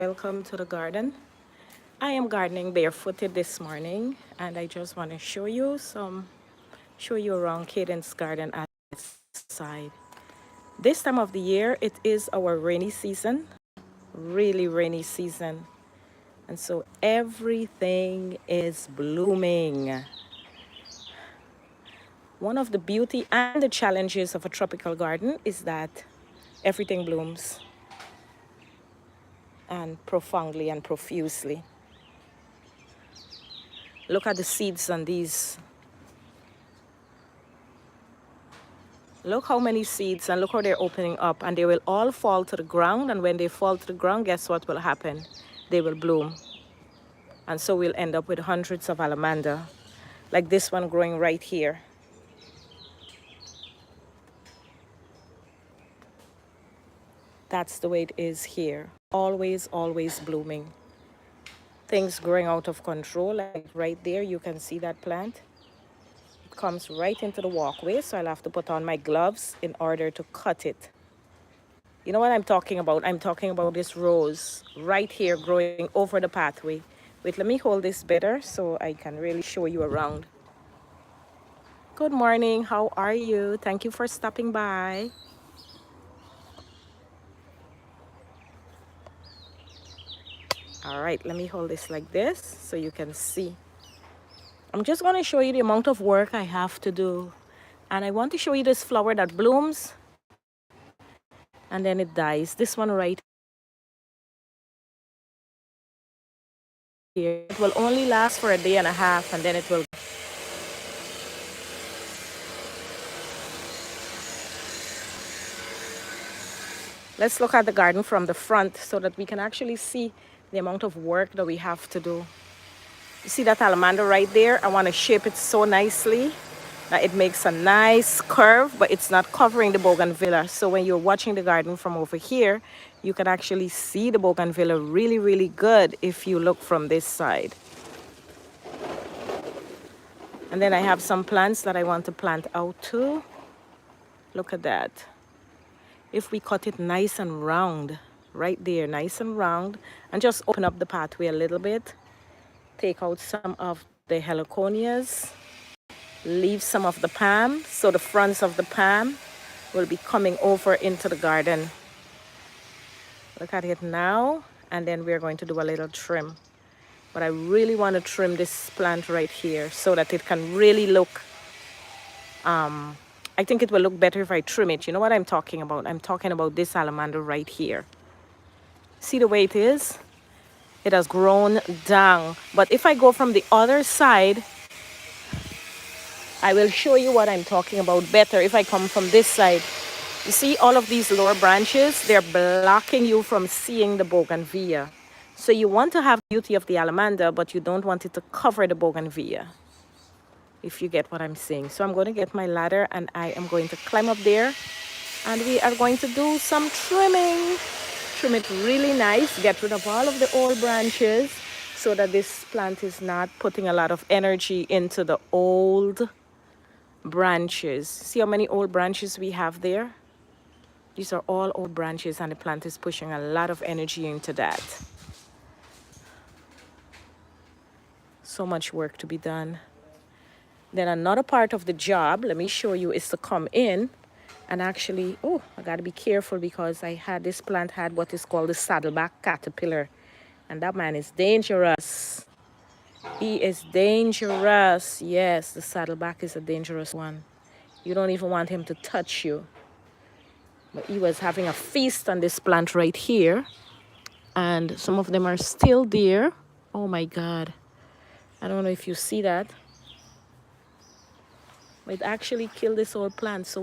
Welcome to the garden. I am gardening barefooted this morning, and I just want to show you around Caden's garden outside. This time of the year, it is our rainy season, really rainy season. And so everything is blooming. One of the beauty and the challenges of a tropical garden is that everything blooms, and profoundly and profusely. Look at the seeds on these. Look how many seeds, and look how they're opening up, and they will all fall to the ground. And when they fall to the ground, guess what will happen? They will bloom. And so we'll end up with hundreds of alamander, like this one growing right here. That's the way it is here. Always, always blooming. Things growing out of control, like right there, you can see that plant. It comes right into the walkway, so I'll have to put on my gloves in order to cut it. You know what I'm talking about? I'm talking about this rose right here growing over the pathway. Wait, let me hold this better so I can really show you around. Good morning, how are you? Thank you for stopping by. All right, let me hold this like this so you can see. I'm just going to show you the amount of work I have to do. And I want to show you this flower that blooms and then it dies. This one right here. It will only last for a day and a half, and then it will. Let's look at the garden from the front so that we can actually see the amount of work that we have to do. You see that alamander right there? I want to shape it so nicely that it makes a nice curve, but it's not covering the bougainvillea. So when you're watching the garden from over here, you can actually see the bougainvillea really, really good if you look from this side. And then I have some plants that I want to plant out too. Look at that. If we cut it nice and round, right there, nice and round, and just open up the pathway a little bit, take out some of the heliconias, leave some of the palm, so the fronts of the palm will be coming over into the garden. Look at it now, and then we're going to do a little trim. But I really want to trim this plant right here so that it can really look, I think it will look better if I trim it. You know what I'm talking about? I'm talking about this salamander right here. See the way it is? It has grown down. But if I go from the other side, I will show you what I'm talking about better if I come from this side. You see all of these lower branches? They're blocking you from seeing the bougainvillea. So you want to have the beauty of the alamander, but you don't want it to cover the bougainvillea, if you get what I'm saying. So I'm going to get my ladder and I am going to climb up there, and we are going to do some trimming. Trim it really nice, get rid of all of the old branches so that this plant is not putting a lot of energy into the old branches. See how many old branches we have there? These are all old branches, and the plant is pushing a lot of energy into that. So much work to be done. Then another part of the job, let me show you, is to come in and actually, oh, I got to be careful because this plant had what is called the saddleback caterpillar. And that man is dangerous. He is dangerous. Yes, the saddleback is a dangerous one. You don't even want him to touch you. But he was having a feast on this plant right here. And some of them are still there. Oh my God. I don't know if you see that. It actually killed this whole plant. So